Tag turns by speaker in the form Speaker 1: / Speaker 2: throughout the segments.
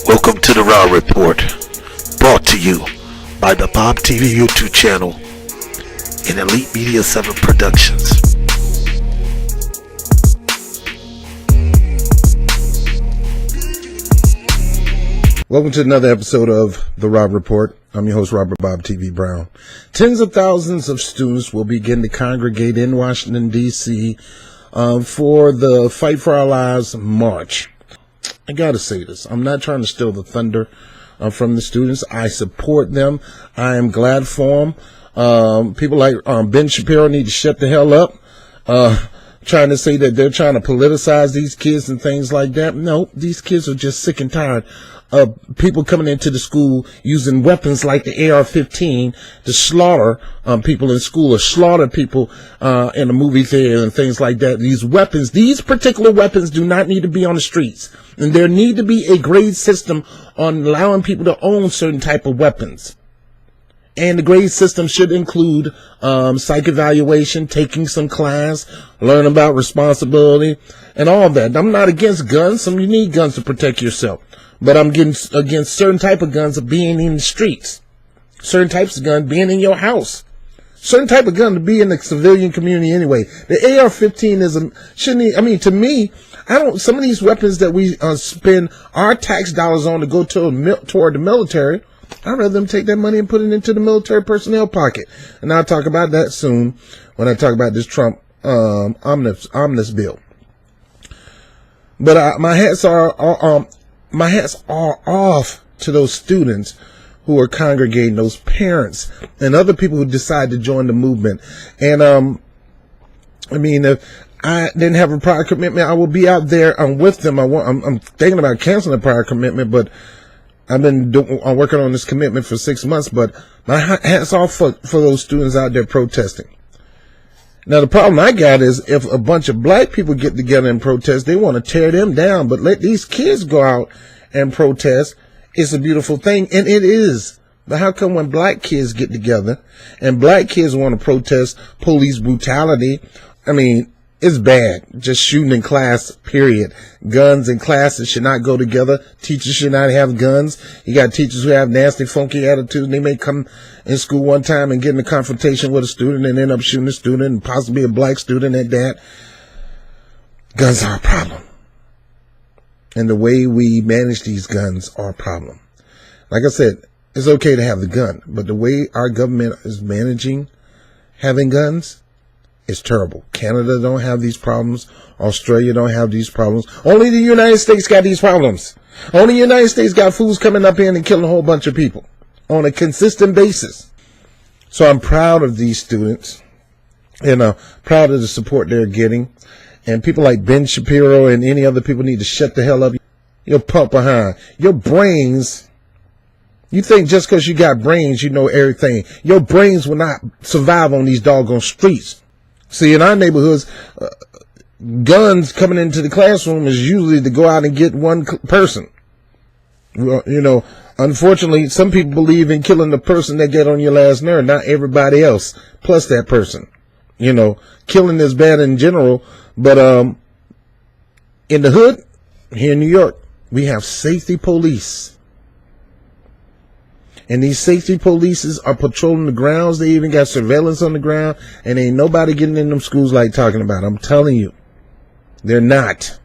Speaker 1: Welcome to the Raw Report, brought to you by the Bobtv YouTube channel and Elite Media 7 Productions.
Speaker 2: Welcome to another episode of the Rob Report. I'm your host, Robert Bobtv Brown. Tens of thousands of students will begin to congregate in Washington, D.C. For the Fight for Our Lives March. I gotta say this. I'm not trying to steal the thunder from the students. I support them. I am glad for them. People like Ben Shapiro need to shut the hell up. Trying to say that they're trying to politicize these kids and things like that. No, these kids are just sick and tired of people coming into the school using weapons like the AR-15 to slaughter people in school or slaughter people in a movie theater and things like that. These weapons, these particular weapons do not need to be on the streets. And there need to be a grade system on allowing people to own certain type of weapons. And the grade system should include psych evaluation, taking some class, learn about responsibility, and all that. I'm not against guns. You need guns to protect yourself. But I'm against certain type of guns of being in the streets. Certain types of guns being in your house. Certain type of gun to be in the civilian community anyway. The AR-15 to me, some of these weapons that we spend our tax dollars on to go toward the military, I'd rather them take that money and put it into the military personnel pocket. And I'll talk about that soon when I talk about this Trump omnibus bill. But my hats are off to those students who are congregating, those parents and other people who decide to join the movement. And if I didn't have a prior commitment, I will be out there with them. I'm thinking about canceling a prior commitment, but I'm working on this commitment for 6 months. But my hats off for those students out there protesting. Now, the problem I got is if a bunch of black people get together and protest, they want to tear them down, but let these kids go out and protest. It's a beautiful thing, and it is. But how come when black kids get together and black kids want to protest police brutality, it's bad. Just shooting in class, period. Guns and classes should not go together. Teachers should not have guns. You got teachers who have nasty, funky attitudes. They may come in school one time and get in a confrontation with a student and end up shooting a student, and possibly a black student at that. Guns are a problem. And the way we manage these guns are a problem. Like I said, it's okay to have the gun, but the way our government is managing having guns is terrible. Canada don't have these problems. Australia don't have these problems. Only the United States got these problems. Only the United States got fools coming up in and killing a whole bunch of people on a consistent basis. So I'm proud of these students and proud of the support they're getting. And people like Ben Shapiro and any other people need to shut the hell up. Your pump behind. Your brains, you think just because you got brains, you know everything. Your brains will not survive on these doggone streets. See, in our neighborhoods, guns coming into the classroom is usually to go out and get one person. Unfortunately, some people believe in killing the person that get on your last nerve, not everybody else, plus that person. Killing is bad in general, but in the hood, here in New York, we have safety police. And these safety polices are patrolling the grounds. They even got surveillance on the ground, and ain't nobody getting in them schools like talking about. I'm telling you, they're not.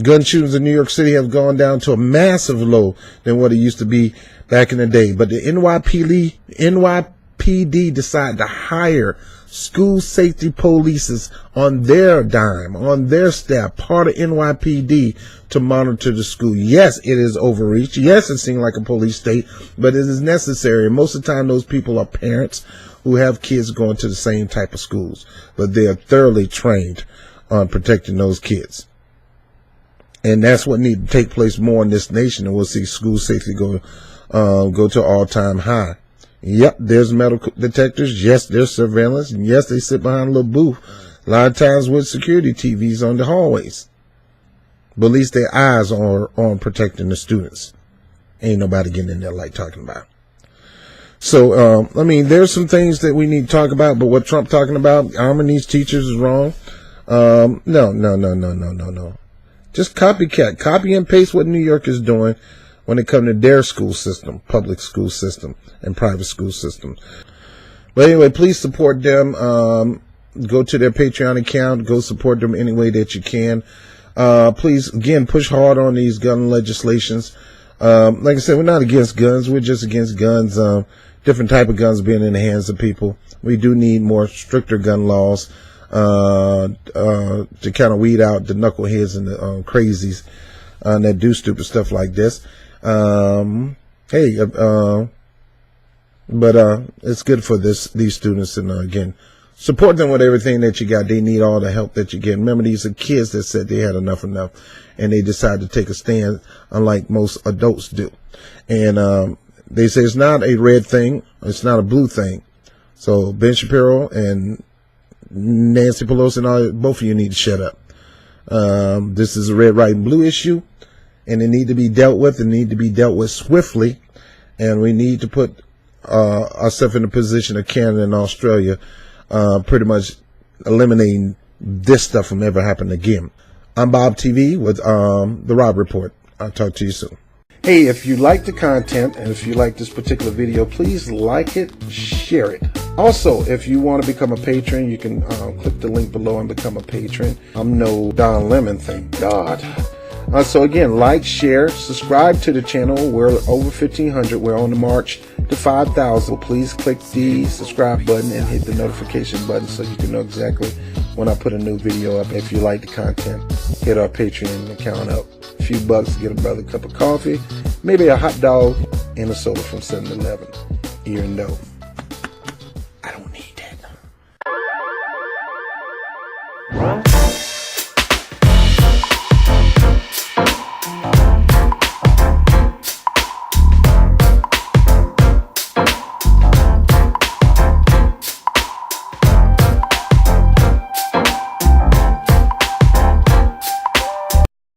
Speaker 2: Gun shootings in New York City have gone down to a massive low than what it used to be back in the day. But the NYPD decided to hire school safety polices on their dime, on their staff, part of NYPD, to monitor the school. Yes, it is overreach. Yes, it seems like a police state, but it is necessary. And most of the time, those people are parents who have kids going to the same type of schools, but they are thoroughly trained on protecting those kids. And that's what needs to take place more in this nation, and we'll see school safety go to all-time high. Yep, there's metal detectors. Yes, there's surveillance. And yes, they sit behind a little booth. A lot of times with security TVs on the hallways. But at least their eyes are on protecting the students. Ain't nobody getting in there like talking about. So, there's some things that we need to talk about, but what Trump talking about, arming these teachers is wrong. No. Just copy and paste what New York is doing when it comes to their school system, public school system and private school system. But anyway, please support them. Go to their Patreon account. Go support them any way that you can. Please, again, push hard on these gun legislations. Like I said, we're not against guns. We're just against guns, different type of guns being in the hands of people. We do need more stricter gun laws to kind of weed out the knuckleheads and the crazies that do stupid stuff like this. But it's good for these students, and again, support them with everything that you got. They need all the help that you get. Remember, these are kids that said they had enough, and they decided to take a stand, unlike most adults do. And they say it's not a red thing, it's not a blue thing. So Ben Shapiro and Nancy Pelosi and both of you need to shut up. This is a red, white, and blue issue, and it need to be dealt with, and need to be dealt with swiftly. And we need to put ourselves in the position of Canada and Australia, pretty much eliminating this stuff from ever happening again. I'm Bobtv with the Rob Report. I'll talk to you soon. Hey, if you like the content and if you like this particular video, please like it, share it. Also, if you want to become a patron, you can click the link below and become a patron. I'm no Don Lemon, thank God. So again, like, share, subscribe to the channel. We're over 1,500. We're on the march to 5,000. Please click the subscribe button and hit the notification button so you can know exactly when I put a new video up. If you like the content, hit our Patreon account up. A few bucks to get a brother a cup of coffee, maybe a hot dog and a soda from 7-Eleven. Here and though.